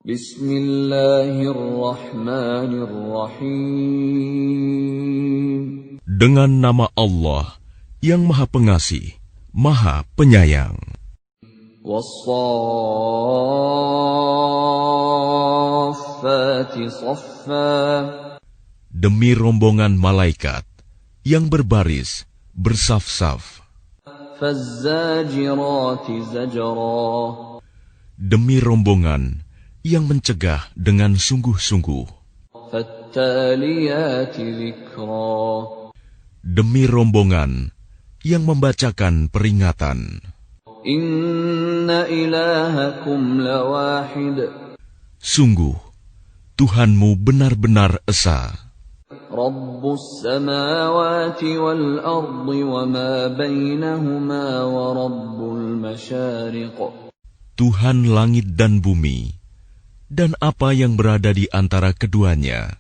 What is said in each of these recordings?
Bismillahirrahmanirrahim. Dengan nama Allah yang Maha Pengasih, Maha Penyayang. Was-saffati saffa. Demi rombongan malaikat yang berbaris bersaf-saf. Faz-zajirati zajra. Demi rombongan yang mencegah dengan sungguh-sungguh. Fattaliyati dzikra. Demi rombongan yang membacakan peringatan. Inna ilahakum lawahid. Sungguh, Tuhanmu benar-benar esa. Rabbus samawati wal ardi wa ma bainahuma wa rabbul masyariq. Tuhan langit dan bumi, dan apa yang berada di antara keduanya,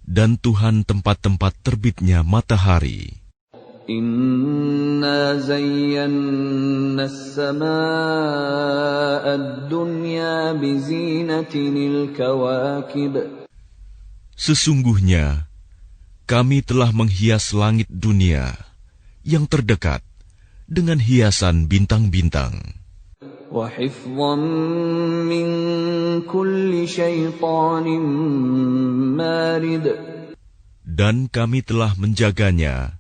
dan Tuhan tempat-tempat terbitnya matahari. Inna zayyanna as-samaa'a ad-dunya bizinatinil kawakib. Sesungguhnya, kami telah menghias langit dunia yang terdekat dengan hiasan bintang-bintang. Wa hifdhan min kulli syaitanin marid. Dan kami telah menjaganya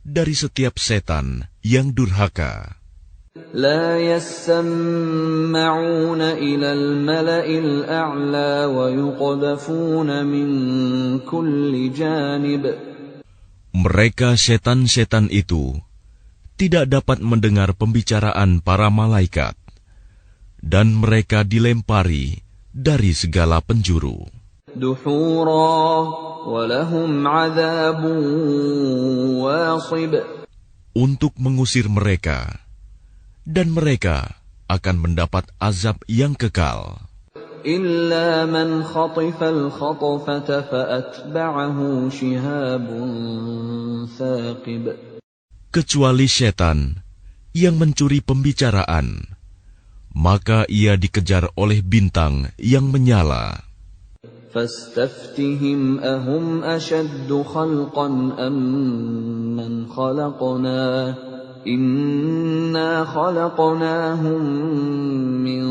dari setiap setan yang durhaka. La yasma'una ila al-mala'il a'la wa yuqdhafuna min kulli janib. Mereka setan-setan itu tidak dapat mendengar pembicaraan para malaikat, dan mereka dilempari dari segala penjuru. Duhura wa lahum 'adzabun wasib. Untuk mengusir mereka, dan mereka akan mendapat azab yang kekal. Illa man khatifal khatfata fa'atba'ahu shihabun thaqib. Kecuali setan yang mencuri pembicaraan, maka ia dikejar oleh bintang yang menyala. Fastaftihim ahum ashaddu khalqan amman khalaqna. Inna khalaqnahum min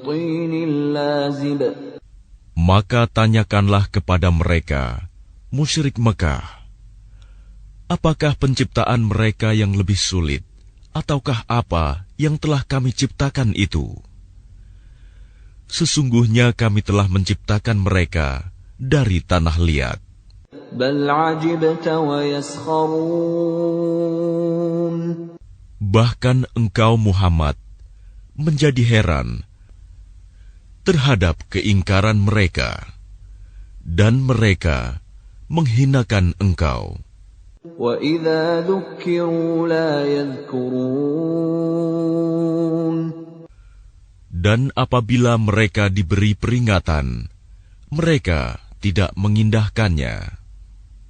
tinin lazib. Maka tanyakanlah kepada mereka, musyrik Mekah, apakah penciptaan mereka yang lebih sulit, ataukah apa yang telah kami ciptakan itu? Sesungguhnya kami telah menciptakan mereka dari tanah liat. Bal ajibta wa yaskharun. Bahkan engkau Muhammad menjadi heran terhadap keingkaran mereka, dan mereka menghinakan engkau. Wa idza dzukkiru la yadhkurun. Dan apabila mereka diberi peringatan, mereka tidak mengindahkannya.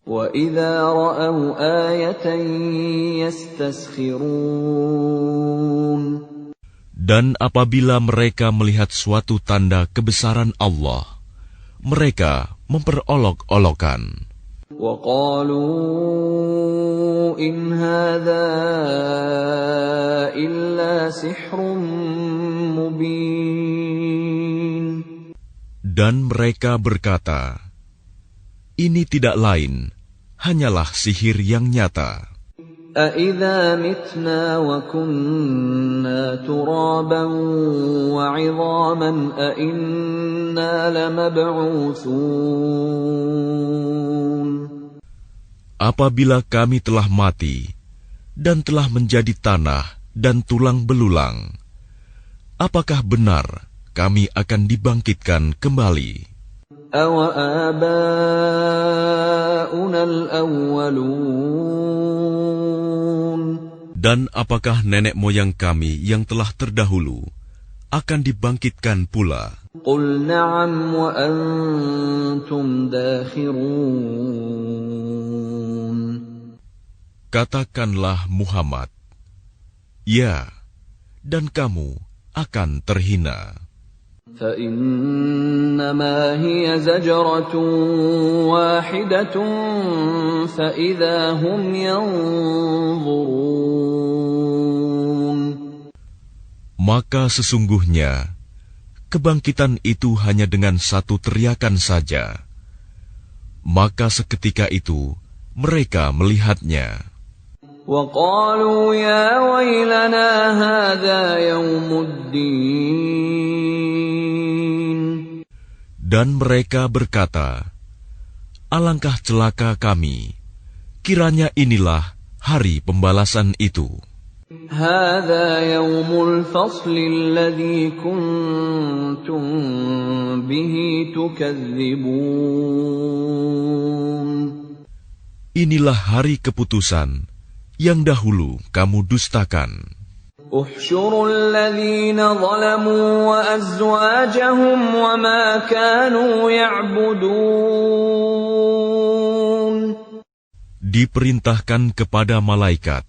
Wa idza ra'aw ayatan yastaskhirun. Dan apabila mereka melihat suatu tanda kebesaran Allah, mereka memperolok-olokan. Wa qalu in hadza illa sihrun mubin. Dan mereka berkata, ini tidak lain, hanyalah sihir yang nyata. A'idza mitna wa kunna turaban wa 'idhaman a'inna lamab'utsun. Apabila kami telah mati dan telah menjadi tanah dan tulang belulang, apakah benar kami akan dibangkitkan kembali? Awa aba'una al-awwalun. Dan apakah nenek moyang kami yang telah terdahulu akan dibangkitkan pula? Qul na'am wa antum dakhirun. Katakanlah Muhammad, ya, dan kamu akan terhina. فإنما هي زجرة واحدة فإذا هم ينظرون. Maka sesungguhnya kebangkitan itu hanya dengan satu teriakan saja. Maka seketika itu mereka melihatnya. وَقَالُوا يَا وَيْلَنَا هَذَا يَوْمُ الدِّينِ. Dan mereka berkata, alangkah celaka kami, kiranya inilah hari pembalasan itu. هَذَا يَوْمُ الْفَصْلِ الَّذِي كُنْتُمْ بِهِ تُكَذِّبُونَ. Inilah hari keputusan yang dahulu kamu dustakan. احشروا الذين ظلموا وأزواجهم وما كانوا يعبدون. Diperintahkan kepada malaikat,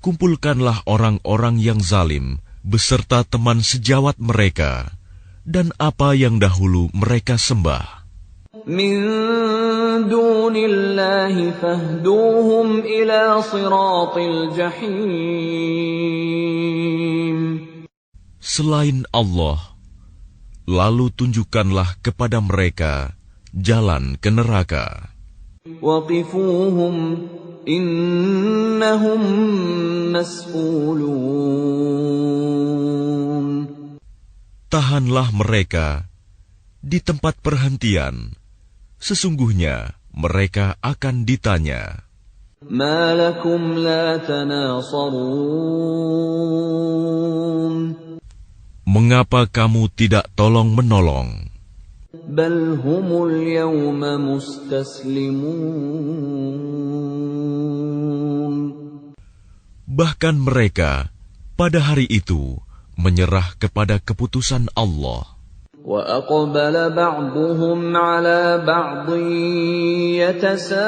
kumpulkanlah orang-orang yang zalim beserta teman sejawat mereka dan apa yang dahulu mereka sembah. من دون الله فاهدوهم إلى صراط الجحيم. Selain Allah, lalu tunjukkanlah kepada mereka jalan ke neraka. وقفوهم إنهم مسؤولون. Tahanlah mereka di tempat perhentian. Sesungguhnya mereka akan ditanya. ما لكم لا تناصرون. Mengapa kamu tidak tolong-menolong? بل هم اليوم مستسلمون. Bahkan mereka pada hari itu menyerah kepada keputusan Allah. وَأَقْبَلَ بَعْضُهُمْ عَلَى بَعْضٍ يَتَسَاءَلُونَ.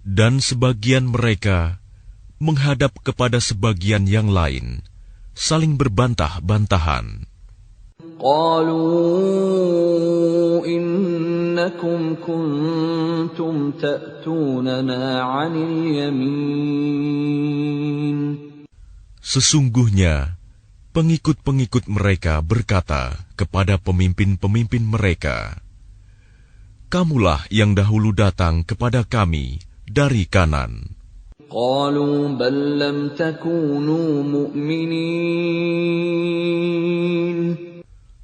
Dan sebagian mereka menghadap kepada sebagian yang lain, saling berbantah-bantahan. قَالُوا إِنَّكُمْ كُنْتُمْ تَأْتُونَنَا عَنِ الْيَمِينِ. Sesungguhnya, pengikut-pengikut mereka berkata kepada pemimpin-pemimpin mereka, kamulah yang dahulu datang kepada kami dari kanan. قَالُوا بَل لَّمْ تَكُونُوا مُؤْمِنِينَ.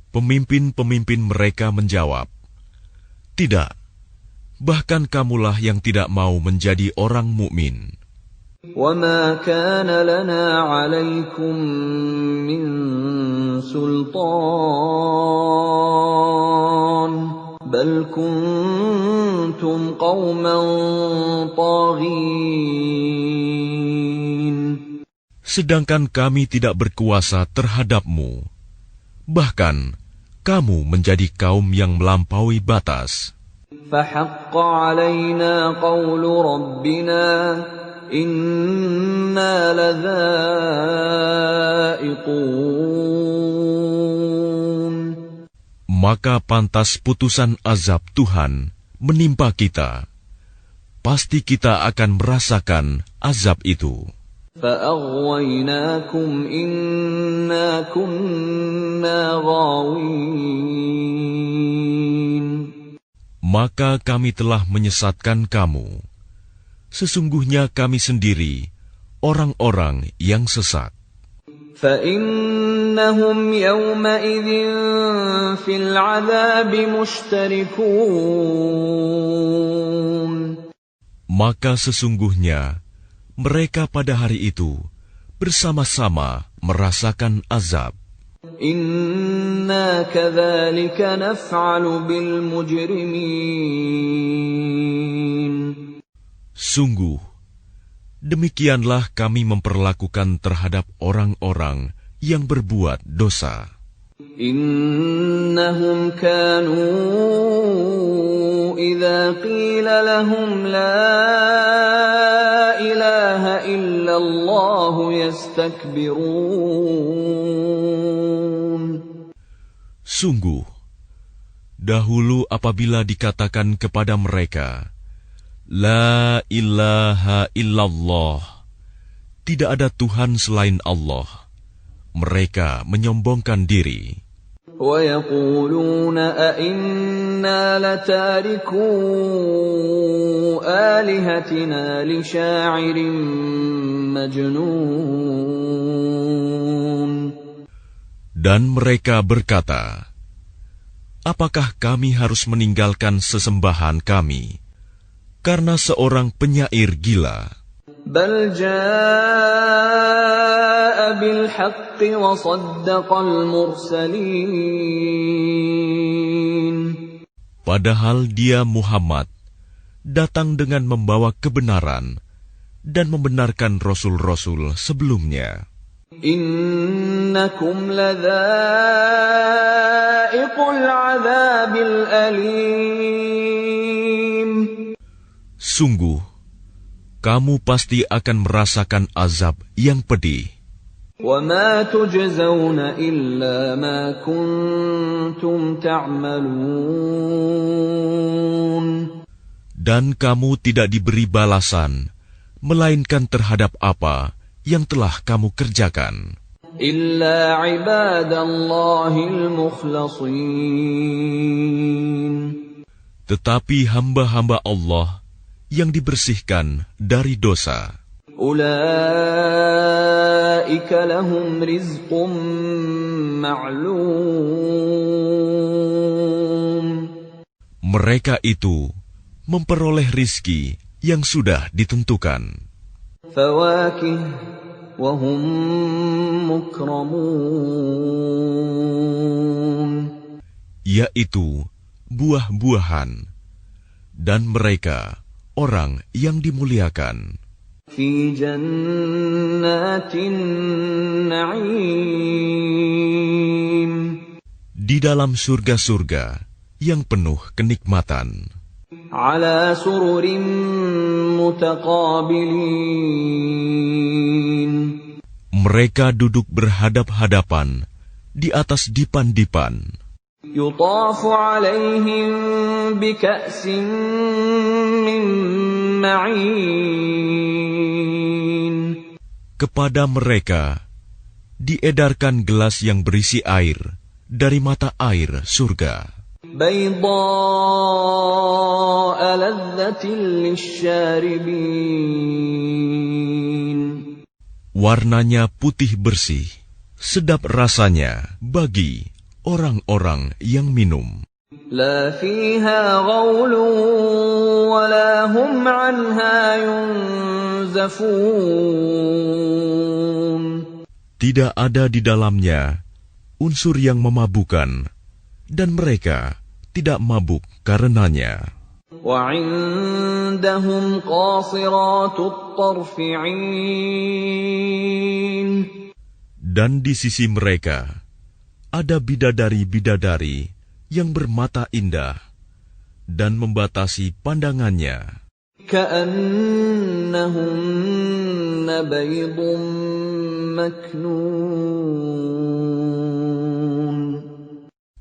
Pemimpin-pemimpin mereka menjawab, tidak, bahkan kamulah yang tidak mau menjadi orang mukmin. وَمَا كَانَ لَنَا عَلَيْكُمْ مِنْ سُلْطَانٍ بَلْ كُنْتُمْ قَوْمًا طَاغِينَ. Sedangkan kami tidak berkuasa terhadapmu, bahkan kamu menjadi kaum yang melampaui batas. فَحَقَّ عَلَيْنَا قَوْلُ رَبِّنَا إِنَّا لَذَائِقُونَ. Maka pantas putusan azab Tuhan menimpa kita. Pasti kita akan merasakan azab itu. فَأَغْوَيْنَاكُمْ إِنَّا كُنَّا غَاوِينَ. Maka kami telah menyesatkan kamu. Sesungguhnya kami sendiri orang-orang yang sesat. فَإِنَّهُمْ يَوْمَئِذٍ فِي الْعَذَابِ مُشْتَرِكُونَ. Maka sesungguhnya mereka pada hari itu bersama-sama merasakan azab. إِنَّا كَذَلِكَ نَفْعَلُ بِالْمُجْرِمِينَ. Sungguh, demikianlah kami memperlakukan terhadap orang-orang yang berbuat dosa. إِنَّهُمْ كَانُوا إِذَا قِيلَ لَهُمْ لَا إله إلا الله يستكبرون. Sungguh, dahulu apabila dikatakan kepada mereka, La ilaha illallah, tidak ada Tuhan selain Allah, mereka menyombongkan diri. وَيَقُولُونَ أَإِنَّا لَتَارِكُو آلِهَتِنَا لِشَاعِرٍ مَجْنُونٍ. Dan mereka berkata, apakah kami harus meninggalkan sesembahan kami karena seorang penyair gila? بَلْ جَاءَ بِالْحَقِّ وَصَدَّقَ الْمُرْسَلِينَ. Padahal dia Muhammad datang dengan membawa kebenaran dan membenarkan rasul-rasul sebelumnya. إِنَّكُمْ لَذَائِقُو الْعَذَابِ الْأَلِيمِ. Sungguh, kamu pasti akan merasakan azab yang pedih. وَمَا تُجْزَوْنَ إِلَّا مَا كُنتُمْ تَعْمَلُونَ. Dan kamu tidak diberi balasan, melainkan terhadap apa yang telah kamu kerjakan. إِلَّا عِبَادَ اللَّهِ الْمُخْلَصِينَ. Tetapi hamba-hamba Allah yang dibersihkan dari dosa, أُولَئِكَ لَهُمْ رِزْقٌ مَّعْلُومٌ. mereka itu memperoleh rizki yang sudah ditentukan, فَوَاكِهُ وَهُمْ مُكْرَمُونَ. yaitu buah-buahan, dan mereka orang yang dimuliakan فِي جَنَّاتِ النَّعِيمِ. di dalam surga-surga yang penuh kenikmatan. عَلَى سُرُرٍ مُتَقَابِلِينَ. Mereka duduk berhadap-hadapan di atas dipan-dipan. يُطَافُ عَلَيْهِم بِكَأْسٍ مِّن مَّعِينٍ. Kepada mereka diedarkan gelas yang berisi air dari mata air surga, بَيْضَاءَ لَذَّةٍ لِّلشَّارِبِينَ. warnanya putih bersih, sedap rasanya bagi orang-orang yang minum. لَا فِيهَا غَوْلٌ وَلَا هُمْ عَنْهَا يُنزَفُونَ. Tidak ada di dalamnya unsur yang memabukkan, dan mereka tidak mabuk karenanya. وَعِندَهُمْ قَاصِرَاتُ الطَّرْفِ عِينٌ. Dan di sisi mereka ada bidadari-bidadari yang bermata indah dan membatasi pandangannya. كَأَنَّهُنَّ بَيْضٌ مَّكْنُونٌ.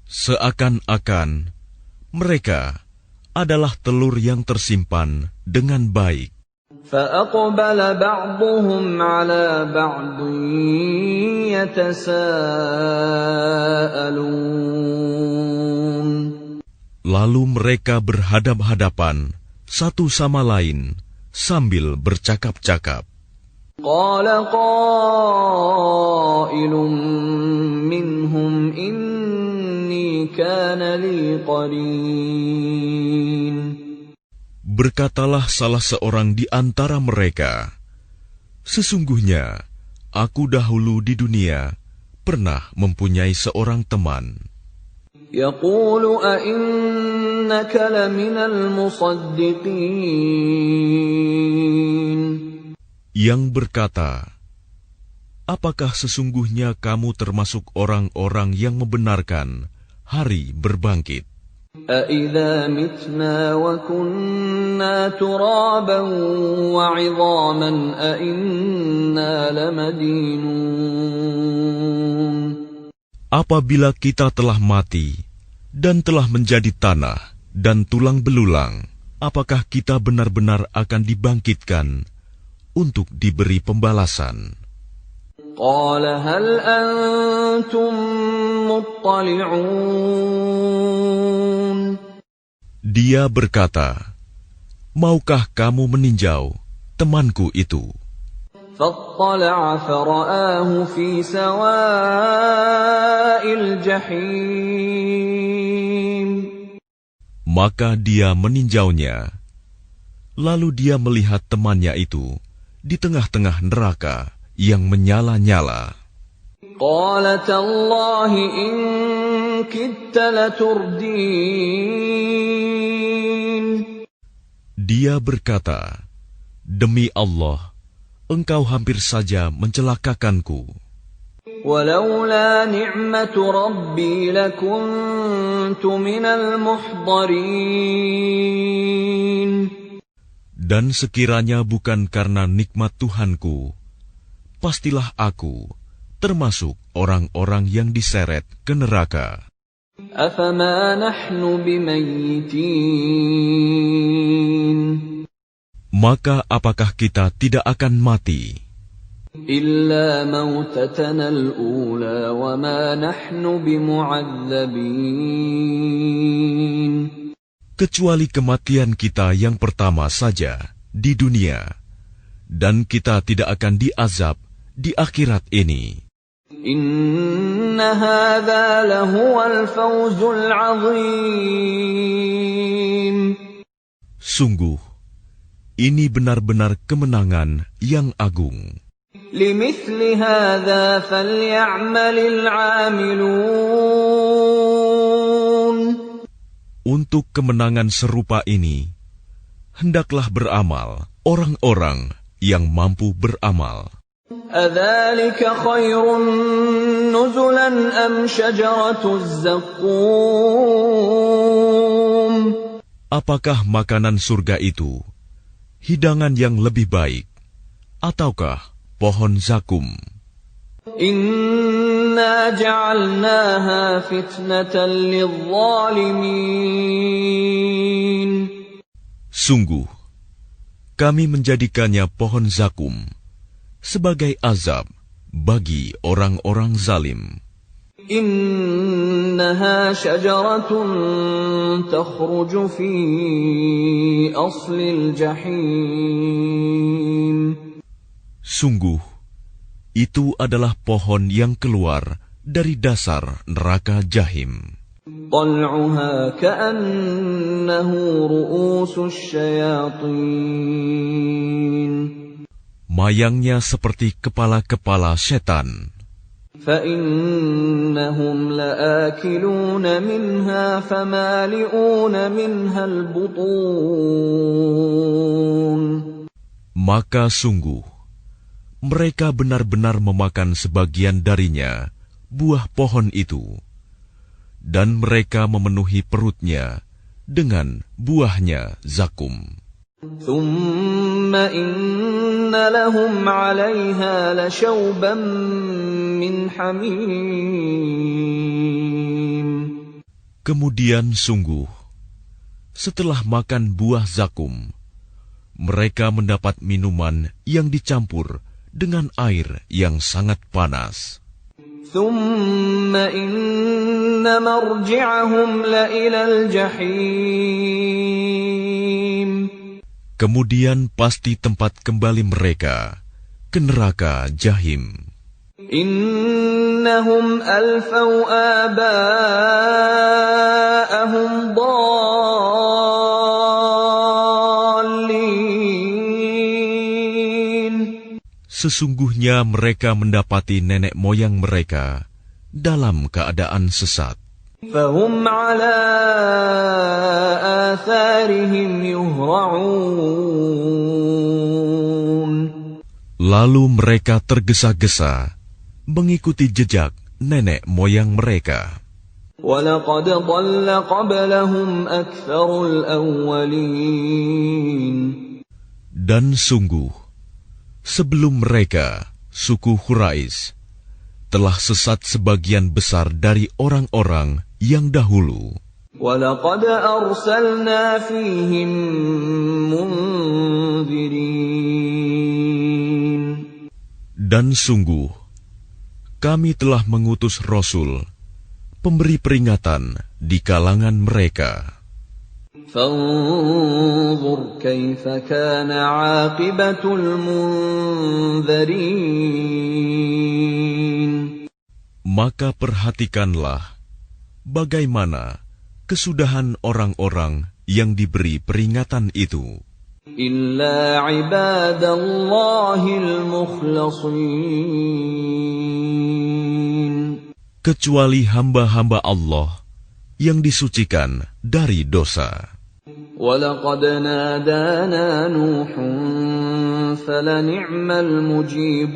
Seakan-akan mereka adalah telur yang tersimpan dengan baik. فَأَقْبَلَ بَعْضُهُمْ عَلَى بَعْضٍ يَتَسَاءَلُونَ. Lalu mereka berhadap-hadapan satu sama lain sambil bercakap-cakap. قَالَ قَائِلٌ مِّنْهُمْ إِنِّي كَانَ لِي قَرِينٌ. Berkatalah salah seorang di antara mereka, sesungguhnya aku dahulu di dunia pernah mempunyai seorang teman. يَقُولُ أَإِنَّكَ لَمِنَ الْمُصَدِّقِينَ. Yang berkata, apakah sesungguhnya kamu termasuk orang-orang yang membenarkan hari berbangkit? أَإِذَا مِتْنَا وَكُنَّا تُرَابًا وَعِظَامًا أَإِنَّا لَمَدِينُونَ. Apabila kita telah mati dan telah menjadi tanah dan tulang belulang, apakah kita benar-benar akan dibangkitkan untuk diberi pembalasan? قَالَ هَلْ أَنْتُمْ مُطَّلِعُونَ. Dia berkata, maukah kamu meninjau temanku itu? فَاطَّلَعَ فَرَآهُ فِي سَوَاءِ الْجَحِيمِ. Maka dia meninjaunya, lalu dia melihat temannya itu di tengah-tengah neraka yang menyala-nyala. قَالَ تَاللَّهِ إِن كِدتَّ لَتُرْدِينِ. Dia berkata, demi Allah, engkau hampir saja mencelakakanku. وَلَوْلَا نِعْمَةُ رَبِّي لَكُنْتُ مِنَ الْمُحْضَرِينَ. Dan sekiranya bukan karena nikmat Tuhanku, pastilah aku termasuk orang-orang yang diseret ke neraka. أَفَمَا نَحْنُ بِمَيِّتِينَ. Maka apakah kita tidak akan mati? إِلَّا مَوْتَتَنَا الْأُولَى وَمَا نَحْنُ بِمُعَذَّبِينَ. Kecuali kematian kita yang pertama saja di dunia, dan kita tidak akan diazab di akhirat ini. إِنَّ هَذَا لَهُوَ الْفَوْزُ الْعَظِيمُ. Sungguh, ini benar-benar kemenangan yang agung. لِمِثْلِ هَذَا فَلْيَعْمَلِ الْعَامِلُونَ. Untuk kemenangan serupa ini, hendaklah beramal orang-orang yang mampu beramal. أَذَلِكَ خَيْرٌ نُزُلًا أَمْ شَجَرَةُ الزَّقُّومِ. Apakah makanan surga itu hidangan yang lebih baik, ataukah pohon zakum? إِنَّا جَعَلْنَاهَا فِتْنَةً لِلظَّالِمِينَ. Sungguh, kami menjadikannya pohon zakum sebagai azab bagi orang-orang zalim. إِنَّهَا شَجَرَةٌ تَخْرُجُ فِي أَصْلِ الْجَحِيمِ. Sungguh, itu adalah pohon yang keluar dari dasar neraka Jahim. طَلْعُهَا كَأَنَّهُ رُءُوسُ الشَّيَاطِينِ. Mayangnya seperti kepala-kepala setan. فَإِنَّهُمْ لَآكِلُونَ مِنْهَا فَمَالِئُونَ مِنْهَا الْبُطُونَ. Maka sungguh, mereka benar-benar memakan sebagian darinya, buah pohon itu, dan mereka memenuhi perutnya dengan buahnya zakum. ثُمَّ إِنَّ لَهُمْ عَلَيْهَا لَشَوْبًا مِّنْ حَمِيمٍ. Kemudian sungguh, setelah makan buah zakum, mereka mendapat minuman yang dicampur dengan air yang sangat panas. ثُمَّ إِنَّ مَرْجِعَهُمْ لَإِلَى الْجَحِيمِ. Kemudian pasti tempat kembali mereka ke neraka Jahim. إِنَّهُمْ أَلْفَوْا آبَاءَهُمْ ضَالِّينَ. Sesungguhnya mereka mendapati nenek moyang mereka dalam keadaan sesat. فَهُمْ عَلَى آثَارِهِمْ يُهْرَعُونَ. Lalu mereka tergesa-gesa mengikuti jejak nenek moyang mereka. وَلَقَدْ ضَلَّ قَبْلَهُمْ أَكْثَرُ الْأَوَّلِينَ Dan sungguh, sebelum mereka, suku Quraisy, telah sesat sebagian besar dari orang-orang yang dahulu. وَلَقَدْ أَرْسَلْنَا فِيهِم مُنذِرِينَ Dan sungguh, kami telah mengutus Rasul, pemberi peringatan di kalangan mereka. فَانظُرْ كَيْفَ كَانَ عَاقِبَةُ الْمُنذَرِينَ Maka perhatikanlah bagaimana kesudahan orang-orang yang diberi peringatan itu. إِلَّا عِبَادَ اللَّهِ الْمُخْلَصِينَ Kecuali hamba-hamba Allah yang disucikan dari dosa. وَلَقَدْ نَادَانَا نُوحٌ فَلَنِعْمَ الْمُجِيبُونَ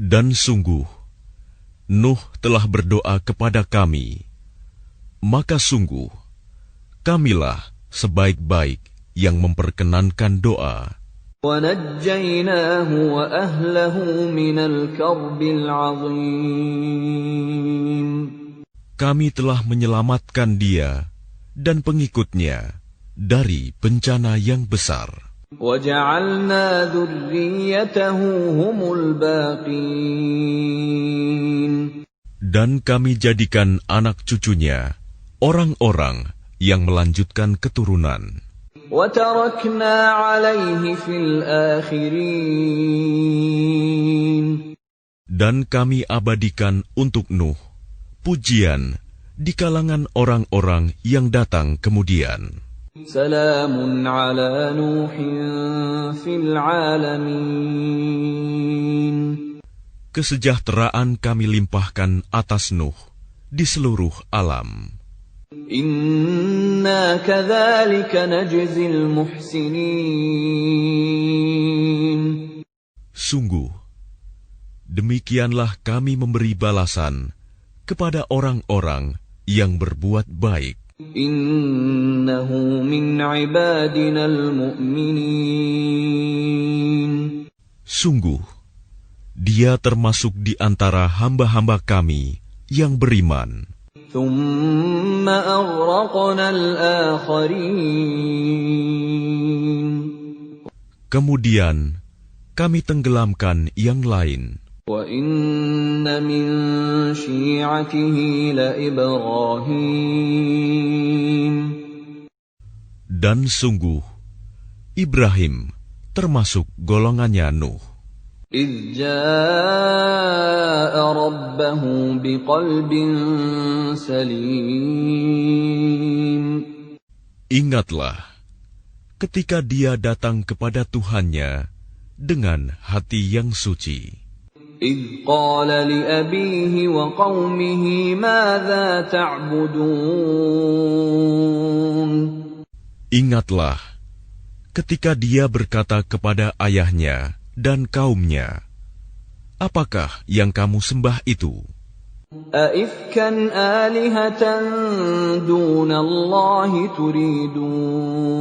Dan sungguh, Nuh telah berdoa kepada kami, maka sungguh, kamilah sebaik-baik yang memperkenankan doa. وَنَجَّيْنَاهُ وَأَهْلَهُ مِنَ الْكَرْبِ الْعَظِيمِ Kami telah menyelamatkan dia dan pengikutnya dari bencana yang besar. وَجَعَلْنَا ذُرِّيَّتَهُ هُمُ الْبَاقِينَ Dan kami jadikan anak cucunya orang-orang yang melanjutkan keturunan. وَتَرَكْنَا عَلَيْهِ فِي الْآخِرِينَ Dan kami abadikan untuk Nuh pujian di kalangan orang-orang yang datang kemudian. سَلَامٌ عَلَى نُوحٍ فِي الْعَالَمِينَ Kesejahteraan kami limpahkan atas Nuh di seluruh alam. إِنَّا كَذَلِكَ نَجْزِي الْمُحْسِنِينَ Sungguh, demikianlah kami memberi balasan kepada orang-orang yang berbuat baik. إِنَّهُ مِنْ عِبَادِنَا الْمُؤْمِنِينَ Sungguh, dia termasuk di antara hamba-hamba kami yang beriman. ثُمَّ أَغْرَقْنَا الْآخَرِينَ Kemudian, kami tenggelamkan yang lain. وَإِنَّ مِنْ شِيعَتِهِ لَإِبْرَاهِيمَ Dan sungguh, Ibrahim termasuk golongannya Nuh. إِذْ جَاءَ رَبَّهُ بِقَلْبٍ سَلِيمٍ Ingatlah, ketika dia datang kepada Tuhannya dengan hati yang suci. إِذْ قَالَ لِأَبِيهِ وَقَوْمِهِ مَاذَا تَعْبُدُونَ Ingatlah, ketika dia berkata kepada ayahnya dan kaumnya, apakah yang kamu sembah itu? أَئِفْكًا آلِهَةً دُونَ اللَّهِ تُرِيدُونَ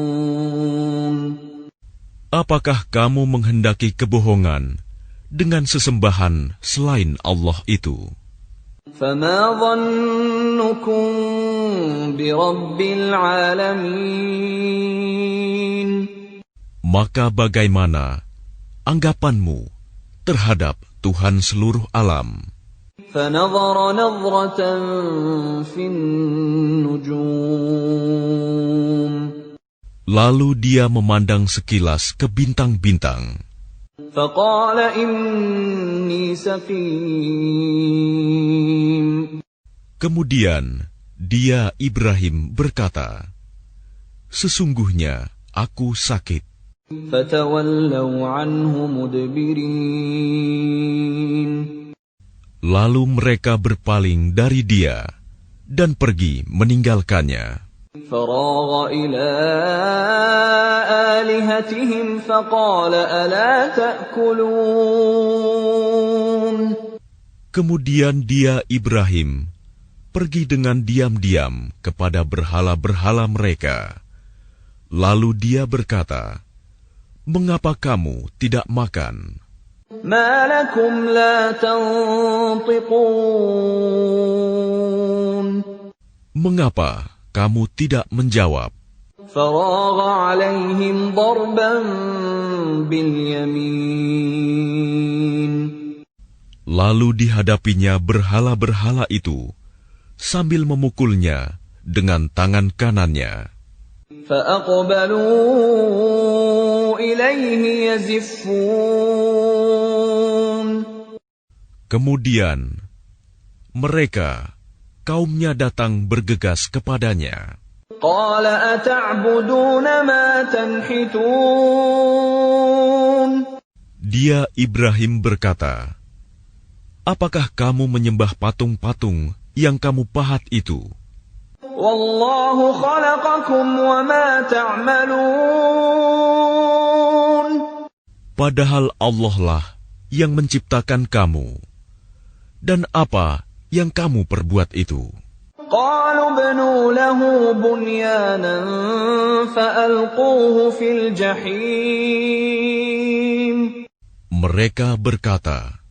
Apakah kamu menghendaki kebohongan dengan sesembahan selain Allah itu? فَمَا ظَنُّكُمْ بِرَبِّ الْعَالَمِينَ Maka bagaimana anggapanmu terhadap Tuhan seluruh alam? فَنَظَرَ نَظْرَةً فِي النُّجُومِ Lalu dia memandang sekilas ke bintang-bintang. فَقَالَ إِنِّي سَقِيمٌ Kemudian dia Ibrahim berkata, sesungguhnya aku sakit. فَتَوَلَّوْا عَنْهُ مُدْبِرِينَ Lalu mereka berpaling dari dia dan pergi meninggalkannya. فَرَاغَ إِلَىٰ آلِهَتِهِمْ فَقَالَ أَلَا تَأْكُلُونَ Kemudian dia, Ibrahim, pergi dengan diam-diam kepada berhala-berhala mereka. Lalu dia berkata, "Mengapa kamu tidak makan? ما لكم لا تنطقون Mengapa kamu tidak menjawab?" فراغ عليهم ضربا باليمين Lalu dihadapinya berhala-berhala itu sambil memukulnya dengan tangan kanannya. فأقبلوا إليه يزفون Kemudian mereka, kaumnya datang bergegas kepadanya. قال أتعبدون ما تنحتون Dia, Ibrahim, berkata, "Apakah kamu menyembah patung-patung yang kamu pahat itu? والله خلقكم وما تعملون Padahal Allah lah yang menciptakan kamu. Dan apa yang kamu perbuat itu?" قالوا ابنوا له بنيانا فألقوه في الجحيم Mereka berkata,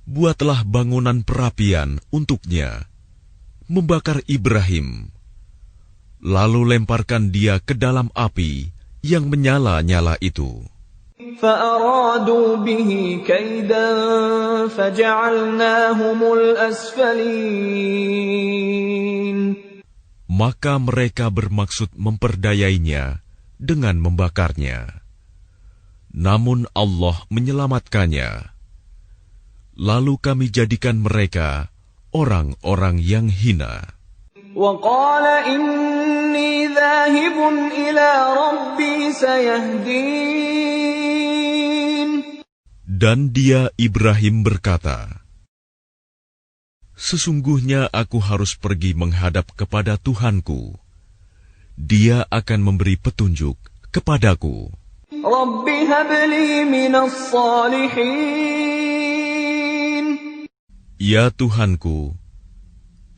"Buatlah bangunan perapian untuknya, membakar Ibrahim, lalu lemparkan dia ke dalam api yang menyala-nyala itu." فأرادوا به كيدا فجعلناهم الأسفلين Maka mereka bermaksud memperdayainya dengan membakarnya. Namun Allah menyelamatkannya. Lalu kami jadikan mereka orang-orang yang hina. وقال إني ذاهب إلى ربي سيهدين Dan dia, Ibrahim, berkata, "Sesungguhnya aku harus pergi menghadap kepada Tuhanku. Dia akan memberi petunjuk kepadaku." رب هب لي من الصالحين Ya Tuhanku,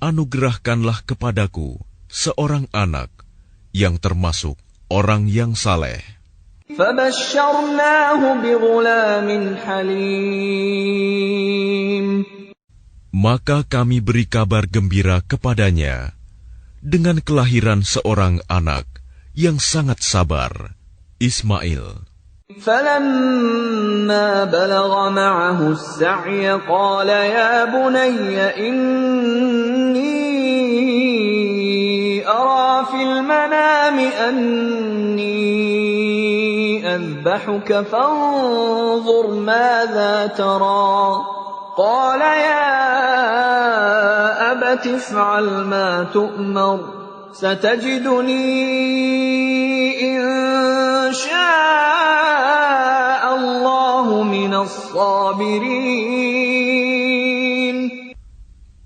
anugerahkanlah kepadaku seorang anak yang termasuk orang yang saleh. فبشرناه بغلام حليم Maka kami beri kabar gembira kepadanya dengan kelahiran seorang anak yang sangat sabar, Ismail. فلما بلغ معه السعي قال يا بني إني أرى في المنام أني أذبحك فانظر ماذا ترى قال يا أبت افعل ما تؤمر ستجدني إن شاء الله من الصابرين.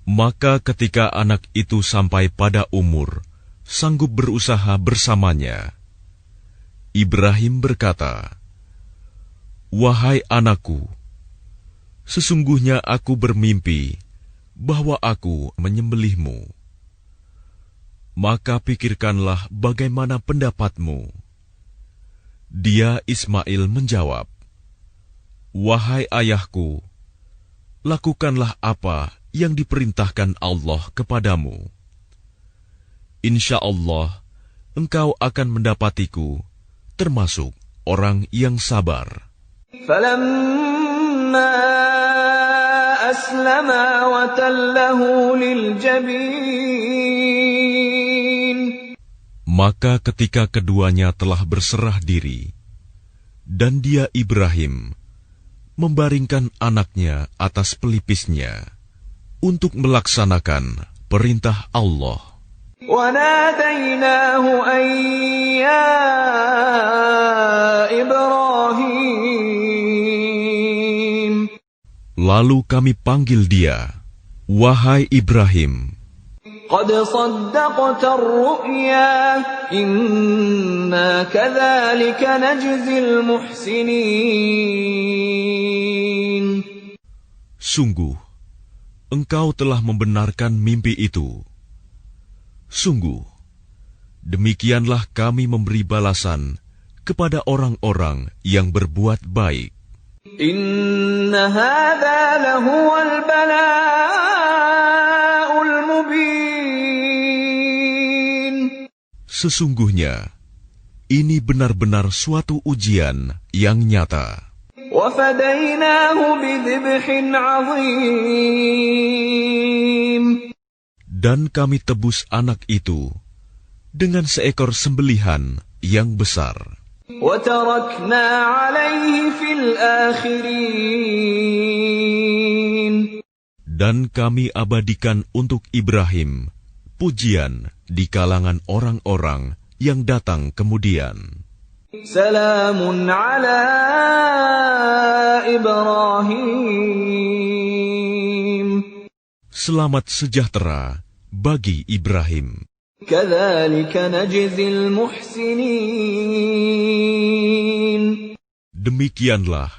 Maka ketika anak itu sampai pada umur sanggup berusaha bersamanya, Ibrahim berkata, "Wahai anakku, sesungguhnya aku bermimpi bahwa aku menyembelihmu. Maka pikirkanlah bagaimana pendapatmu." Dia, Ismail, menjawab, "Wahai ayahku, lakukanlah apa yang diperintahkan Allah kepadamu. Insya Allah, engkau akan mendapatiku termasuk orang yang sabar." فلما أسلما وتله للجبين Maka ketika keduanya telah berserah diri, dan dia, Ibrahim, membaringkan anaknya atas pelipisnya untuk melaksanakan perintah Allah, وناديناه أن يا إبراهيم lalu kami panggil dia, "Wahai Ibrahim, قد صدقت الرؤيا إنا كذلك نجزي المحسنين." Sungguh, engkau telah membenarkan mimpi itu. Sungguh, demikianlah kami memberi balasan kepada orang-orang yang berbuat baik. Inna hadza lahuwal bala'ul mubin. Sesungguhnya, ini benar-benar suatu ujian yang nyata. Wa fadaynahu bidhibhin 'azim. Dan kami tebus anak itu dengan seekor sembelihan yang besar. وَتَرَكْنَا عَلَيْهِ فِي الْآخِرِينَ. Dan kami abadikan untuk Ibrahim pujian di kalangan orang-orang yang datang kemudian. Salamun ala Ibrahim. Selamat sejahtera bagi Ibrahim. Kadzalika najzil muhsinin. Demikianlah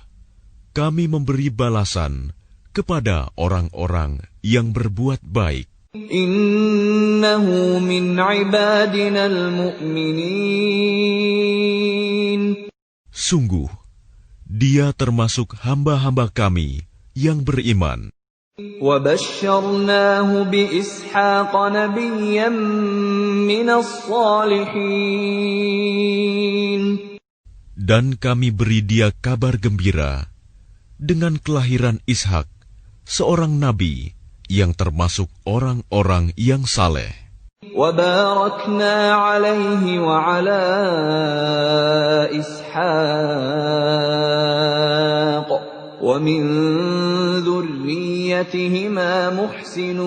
kami memberi balasan kepada orang-orang yang berbuat baik. Innahu min ibadinal mu'minin. Sungguh, dia termasuk hamba-hamba kami yang beriman. وَبَشَّرْنَاهُ بِإِسْحَاقَ نَبِيًّا مِّنَ الصَّالِحِينَ. Dan kami beri dia kabar gembira dengan kelahiran Ishak, seorang nabi yang termasuk orang-orang yang saleh. وَبَارَكْنَا عَلَيْهِ وَعَلَى إِسْحَاقَ وَمِن ذُرِّيَّتِهِمَا مُحْسِنٌ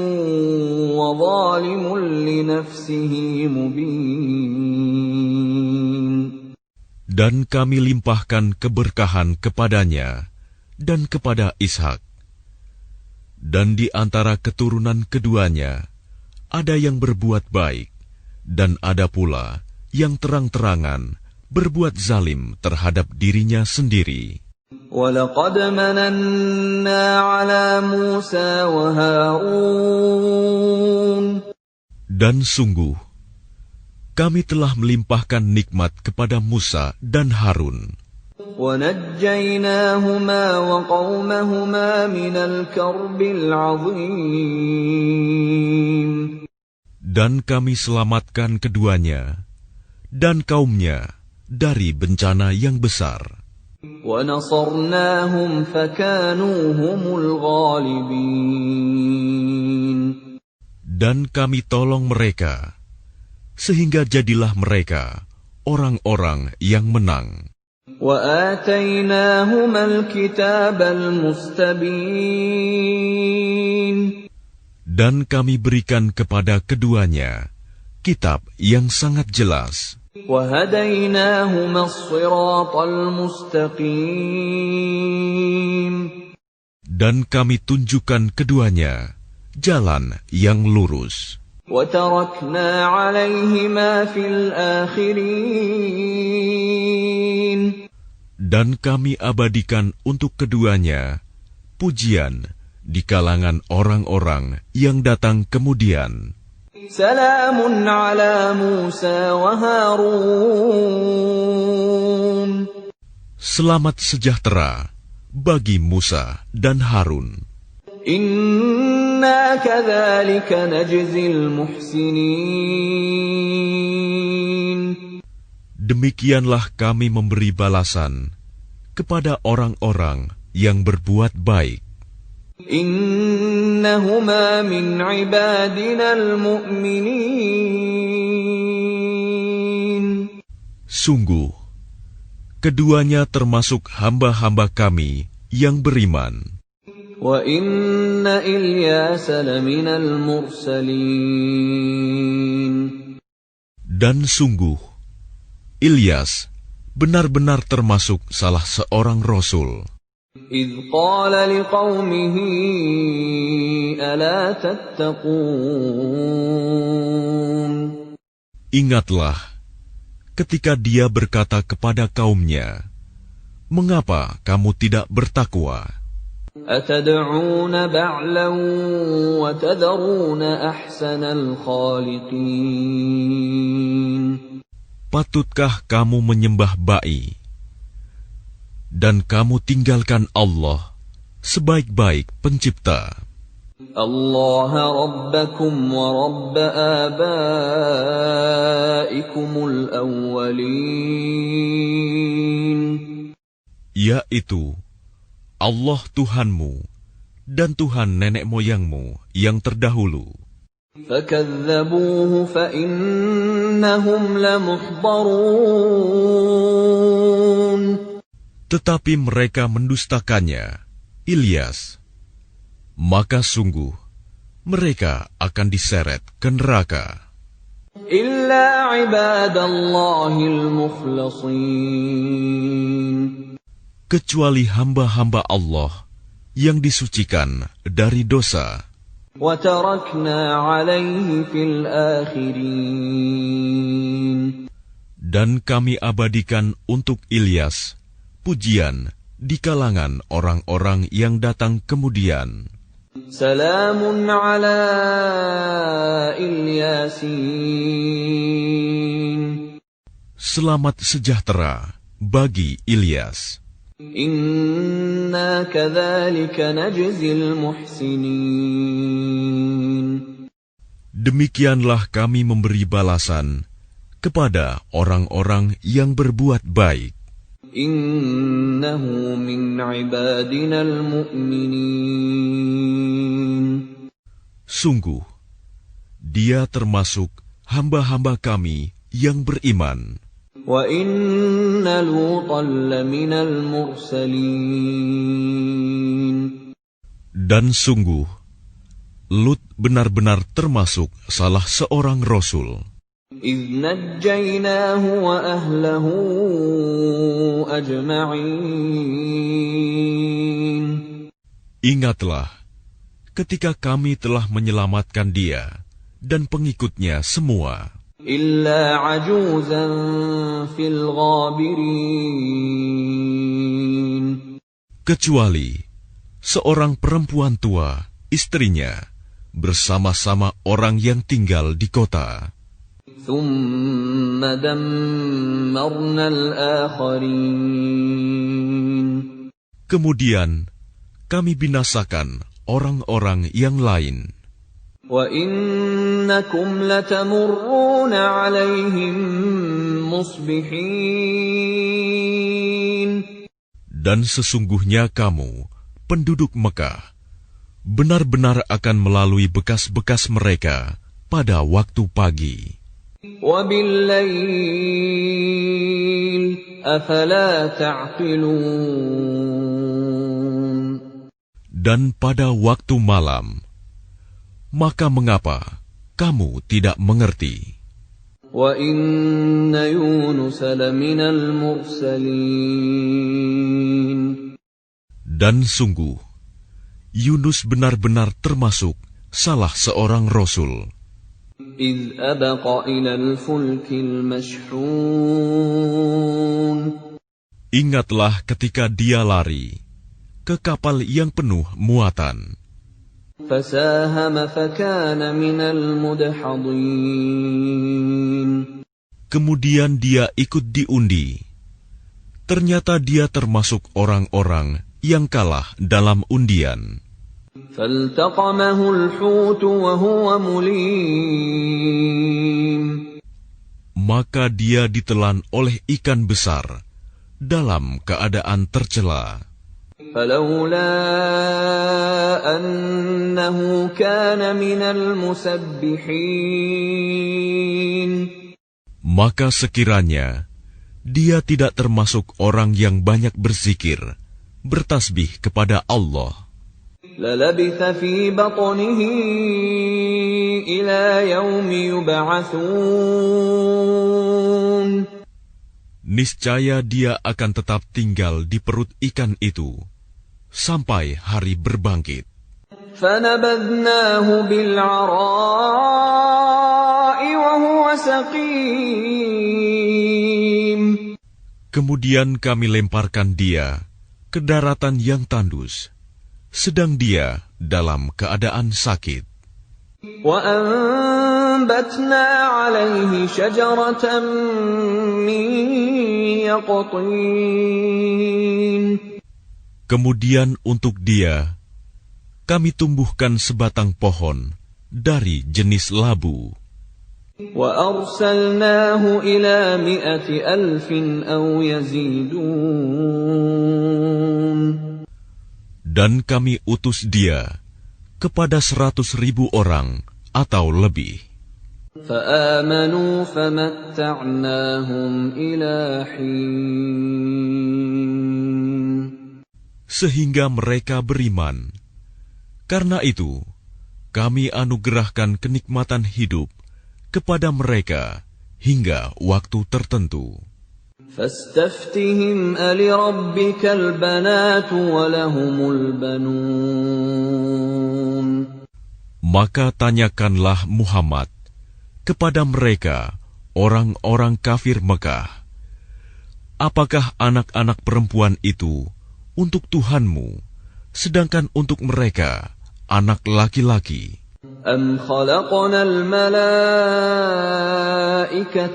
وَظَالِمٌ لِنَفْسِهِ مُبِينٌ. Dan kami limpahkan keberkahan kepadanya dan kepada Ishak. Dan di antara keturunan keduanya ada yang berbuat baik dan ada pula yang terang-terangan berbuat zalim terhadap dirinya sendiri. وَلَقَدْ مَنَنَّا عَلَى مُوسَى وَهَارُونَ. Dan sungguh, kami telah melimpahkan nikmat kepada Musa dan Harun. وَنَجَّيْنَاهُمَا وَقَوْمَهُمَا مِنَ الْكَرْبِ الْعَظِيمِ. Dan kami selamatkan keduanya dan kaumnya dari bencana yang besar. وَنَصَرْنَاهُمْ فَكَانُوا هُمُ الْغَالِبِينَ. Dan kami tolong mereka, sehingga jadilah mereka orang-orang yang menang. وَآتَيْنَاهُمَا الْكِتَابَ الْمُسْتَبِينَ. Dan kami berikan kepada keduanya kitab yang sangat jelas. وَهَدَيْنَاهُمَا الصِّرَاطَ الْمُسْتَقِيمَ. Dan kami tunjukkan keduanya jalan yang lurus. وَتَرَكْنَا عَلَيْهِمَا فِي الْآخِرِينَ. Dan kami abadikan untuk keduanya pujian di kalangan orang-orang yang datang kemudian. Salamun ala Musa wa Harun. Selamat sejahtera bagi Musa dan Harun. Inna kadzalika najzil muhsinin. Demikianlah kami memberi balasan kepada orang-orang yang berbuat baik. Innahuma min ibadinal mu'minin. Sungguh, keduanya termasuk hamba-hamba kami yang beriman. Wa inna Ilyasa laminal mursalin. Dan sungguh, Ilyas benar-benar termasuk salah seorang rasul. إذ قال لقومه ألا تتقون. Ingatlah ketika dia berkata kepada kaumnya, "Mengapa kamu tidak bertakwa?" أتدعون بعلا وتذرون أحسن الخالقين. Patutkah kamu menyembah ba'i, dan kamu tinggalkan Allah, sebaik-baik pencipta? Allah Rabbakum wa Rabb abaikumul awwalin. Yaitu Allah Tuhanmu dan Tuhan nenek moyangmu yang terdahulu. فَكَذَّبُوهُ فَإِنَّهُمْ لَمُحْضَرُونَ. Tetapi mereka mendustakannya, Ilyas. Maka sungguh, mereka akan diseret ke neraka. إِلَّا عِبَادَ اللَّهِ الْمُخْلَصِينَ. Kecuali hamba-hamba Allah yang disucikan dari dosa. وَتَرَكْنَا عَلَيْهِ فِي الْآخِرِينَ. Dan kami abadikan untuk Ilyas pujian di kalangan orang-orang yang datang kemudian. Salamun ala Ilyasin. Selamat sejahtera bagi Ilyas. Inna kadzalika najzil muhsinin. Demikianlah kami memberi balasan kepada orang-orang yang berbuat baik. Innahu min ibadinal mu'minin. Sungguh, dia termasuk hamba-hamba kami yang beriman. Wa inna Lutan laminal mursalin. Dan sungguh, Lut benar-benar termasuk salah seorang rasul. إِذْ نَجَّيْنَاهُ وَأَهْلَهُ أَجْمَعِينَ. Ingatlah, ketika kami telah menyelamatkan dia dan pengikutnya semua. إِلَّا عَجُوزًا فِي الْغَابِرِينَ. Kecuali seorang perempuan tua, istrinya, bersama-sama orang yang tinggal di kota. ثُمَّ دَمَّرْنَا الْآخَرِينَ. Kemudian kami binasakan orang-orang yang lain. وَإِنَّكُمْ لَتَمُرُّونَ عَلَيْهِمْ مُصْبِحِينَ. Dan sesungguhnya kamu, penduduk Mekah, benar-benar akan melalui bekas-bekas mereka pada waktu pagi. وَبِاللَّيْلِ أَفَلَا تَعْقِلُونَ. Dan pada waktu malam, maka mengapa kamu tidak mengerti? وَإِنَّ يُونُسَ لَمِنَ الْمُرْسَلِينَ. Dan sungguh, Yunus benar-benar termasuk salah seorang rasul. إِذْ أَبَقَ إِلَى الْفُلْكِ الْمَشْحُونِ. Ingatlah ketika dia lari ke kapal yang penuh muatan. فَسَاهَمَ فَكَانَ مِنَ الْمُدْحَضِينَ. Kemudian dia ikut diundi. Ternyata dia termasuk orang-orang yang kalah dalam undian. فَالْتَقَمَهُ الْحُوتُ وَهُوَ مُلِيمٌ. Maka dia ditelan oleh ikan besar dalam keadaan tercela. فَلَوْلَا أَنَّهُ كَانَ مِنَ الْمُسَبِّحِينَ. Maka sekiranya dia tidak termasuk orang yang banyak berzikir, bertasbih kepada Allah, لَلَبِثَ فِي بَطْنِهِ إِلَى يَوْمِ يُبْعَثُونَ. niscaya dia akan tetap tinggal di perut ikan itu sampai hari berbangkit. فَنَبَذْنَاهُ بِالْعَرَاءِ وَهُوَ سَقِيمٌ. Kemudian kami lemparkan dia ke daratan yang tandus, sedang dia dalam keadaan sakit. وَأَنبَتْنَا عَلَيْهِ شَجَرَةً مِّن يَقْطِينٍ. Kemudian untuk dia, kami tumbuhkan sebatang pohon dari jenis labu. وَأَرْسَلْنَاهُ إِلَى 100,000 أَوْ يَزِيدُونَ. Dan kami utus dia kepada 100,000 orang atau lebih. فَآمَنُوا فَمَتَّعْنَاهُمْ إِلَى حِينٍ. Sehingga mereka beriman. Karena itu, kami anugerahkan kenikmatan hidup kepada mereka hingga waktu tertentu. فَاسْتَفْتِهِمْ أَلِرَبِّكَ الْبَنَاتُ وَلَهُمُ الْبَنُونَ. Maka tanyakanlah Muhammad kepada mereka, orang-orang kafir Mekah, apakah anak-anak perempuan itu untuk Tuhanmu, sedangkan untuk mereka anak laki-laki? أَمْ خَلَقْنَا الْمَلَائِكَةَ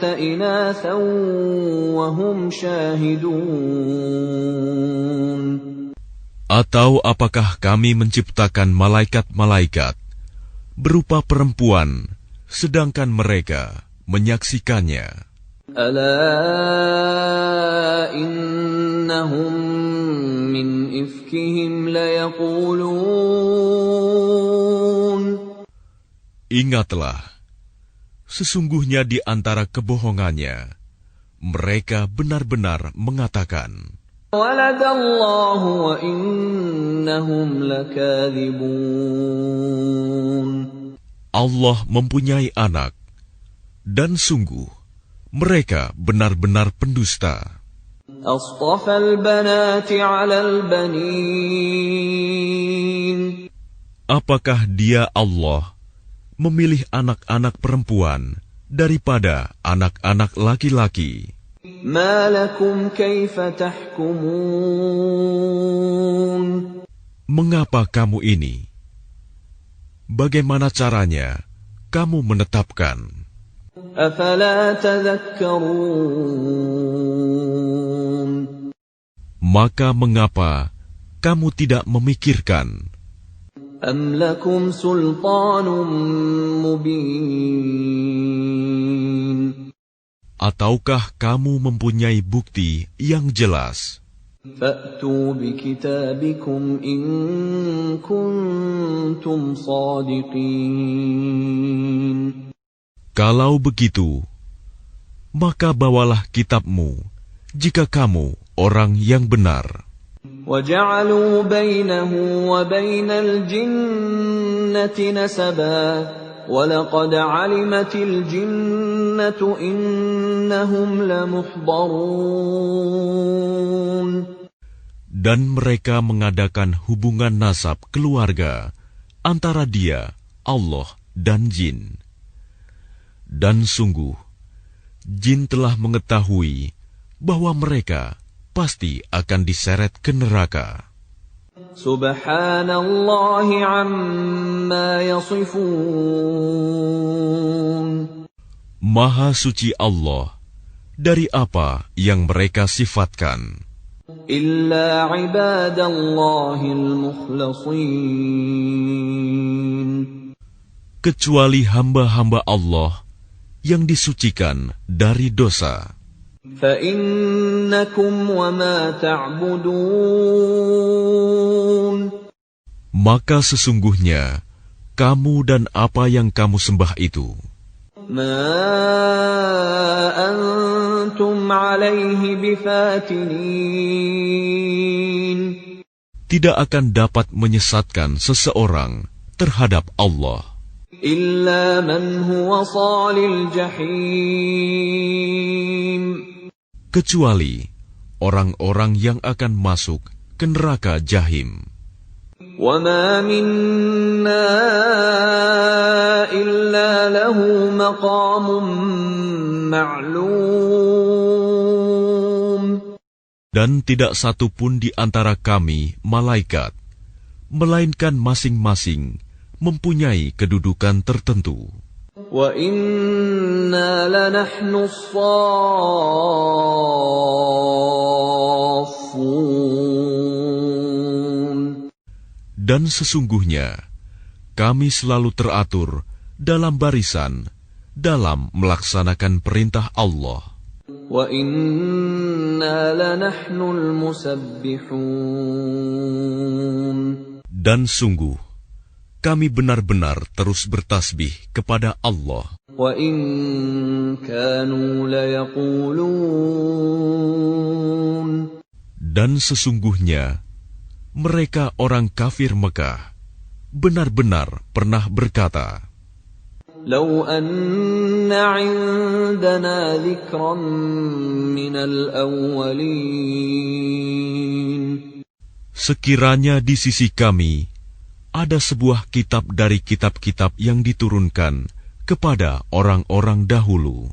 إِنَاثًا وَهُمْ شَاهِدُونَ. Atau apakah kami menciptakan malaikat-malaikat berupa perempuan, sedangkan mereka menyaksikannya? أَلَا إِنَّهُمْ مِنْ إِفْكِهِمْ لَيَقُولُونَ. Ingatlah, sesungguhnya di antara kebohongannya, mereka benar-benar mengatakan, وَلَدَ اللَّهُ وَإِنَّهُمْ لَكَاذِبُونَ. Allah mempunyai anak, dan sungguh, mereka benar-benar pendusta. أَصْطَفَى الْبَنَاتِ عَلَى الْبَنِينَ. Apakah dia Allah memilih anak-anak perempuan daripada anak-anak laki-laki? مَا لَكُمْ كَيْفَ تَحْكُمُونَ. Mengapa kamu ini? Bagaimana caranya kamu menetapkan? أَفَلَا تَذَكَّرُونَ. Maka mengapa kamu tidak memikirkan? أَمْ لَكُمْ سُلْطَانٌ مُّبِينٌ. Ataukah kamu mempunyai bukti yang jelas? فَأْتُوا بِكِتَابِكُمْ إِن كُنتُمْ صَادِقِينَ. Kalau begitu, maka bawalah kitabmu jika kamu orang yang benar. وَجَعَلُوا بَيْنَهُ وَبَيْنَ الْجِنَّةِ نَسَبًا وَلَقَدْ عَلِمَتِ الْجِنَّةُ إِنَّهُمْ لَمُحْضَرُونَ. Dan mereka mengadakan hubungan nasab keluarga antara dia, Allah, dan jin. Dan sungguh, jin telah mengetahui bahwa mereka pasti akan diseret ke neraka. Subhanallah amma yasifun. Maha suci Allah dari apa yang mereka sifatkan. Illa ibadallahil mukhlasin. Kecuali hamba-hamba Allah yang disucikan dari dosa. فَإِنَّكُمْ وَمَا تَعْبُدُونَ. Maka sesungguhnya kamu dan apa yang kamu sembah itu, مَا أَنْتُمْ عَلَيْهِ بِفَاتِنِينَ. tidak akan dapat menyesatkan seseorang terhadap Allah. إِلَّا مَنْ هُوَ صَالِ الْجَحِيمِ. Kecuali orang-orang yang akan masuk ke neraka Jahim. وَمَا مِنَّا إِلَّا لَهُ مَقَامٌ مَعْلُومٌ. Dan tidak satu pun di antara kami, malaikat, melainkan masing-masing mempunyai kedudukan tertentu. Wa inna lanahnu as-saffun. Dan sesungguhnya kami selalu teratur dalam barisan dalam melaksanakan perintah Allah. Wa inna lanahnul musabbihun. Dan sungguh kami benar-benar terus bertasbih kepada Allah. Wa in kanu layaqulun. Dan sesungguhnya mereka orang kafir Mekah benar-benar pernah berkata, Law anna 'indana dzikran minal awwalin. sekiranya di sisi kami ada sebuah kitab dari kitab-kitab yang diturunkan kepada orang-orang dahulu,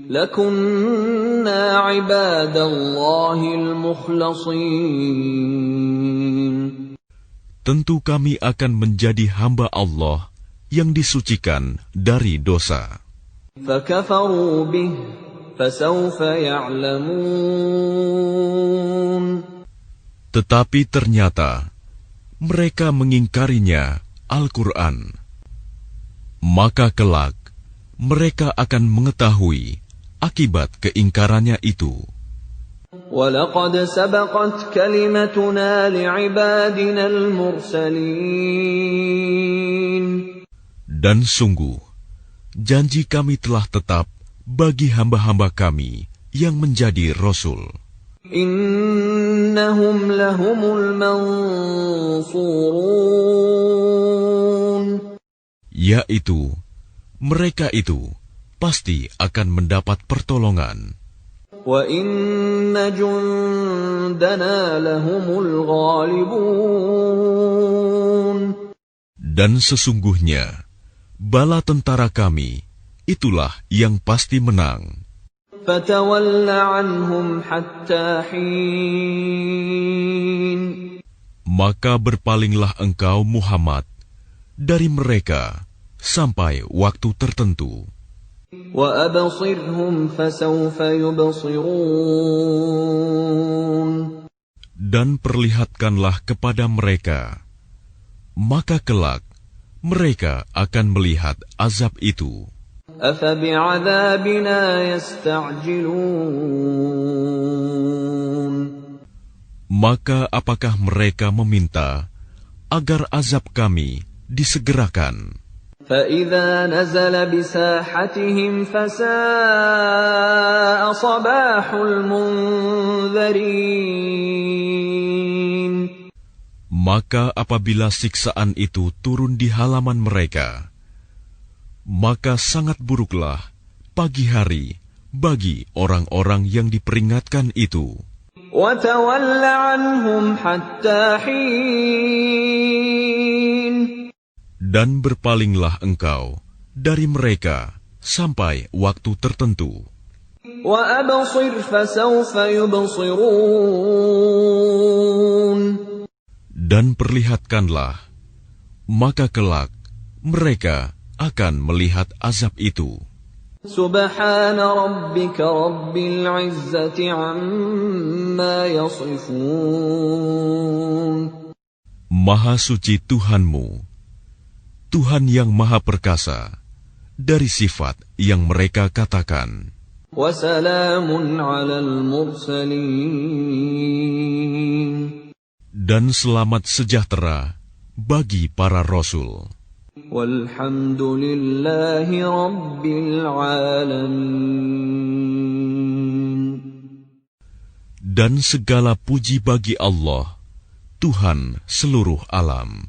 Lakunna 'ibadallahil mukhlasin. tentu kami akan menjadi hamba Allah yang disucikan dari dosa. Fakafaru bih, fasawfa ya'lamun. Tetapi ternyata mereka mengingkarinya Al-Quran. Maka kelak mereka akan mengetahui akibat keingkarannya itu. وَلَقَدْ سَبَقَتْ كَلِمَتُنَا لِعِبَادِنَا الْمُرْسَلِينَ. Dan sungguh, janji kami telah tetap bagi hamba-hamba kami yang menjadi Rasul. إِنَّهُمْ لَهُمُ الْمَنْصُورُونَ. Yaitu, mereka itu pasti akan mendapat pertolongan. وَإِنَّ جُنْدَنَا لَهُمُ الْغَالِبُونَ. Dan sesungguhnya, bala tentara kami, itulah yang pasti menang. فَتَوَلَّ عَنْهُمْ حَتَّى حِينٍ. Maka berpalinglah engkau Muhammad dari mereka sampai waktu tertentu. وَأَبْصِرْهُمْ فَسَوْفَ يُبْصِرُونَ. Dan perlihatkanlah kepada mereka, maka kelak mereka akan melihat azab itu. أَفَبِعَذَابِنَا يَسْتَعْجِلُونَ. Maka apakah mereka meminta agar azab kami disegerakan? فَإِذَا نَزَلَ بِسَاحَتِهِمْ فَسَاءَ صَبَاحُ الْمُنذَرِينَ. Maka apabila siksaan itu turun di halaman mereka, maka sangat buruklah pagi hari bagi orang-orang yang diperingatkan itu. وَتَوَلَّ عَنْهُمْ حَتَّى حِينٍ. Dan berpalinglah engkau dari mereka sampai waktu tertentu. وَأَبْصِرْ فَسَوْفَ يُبْصِرُونَ. Dan perlihatkanlah, maka kelak mereka akan melihat azab itu. سبحان ربك رب العزة عما يصفون. Maha suci Tuhanmu, Tuhan yang Maha Perkasa, dari sifat yang mereka katakan. وسلام على المرسلين. Dan selamat sejahtera bagi para Rasul. والحمد لله رب العالمين. Dan segala puji bagi Allah, Tuhan seluruh alam.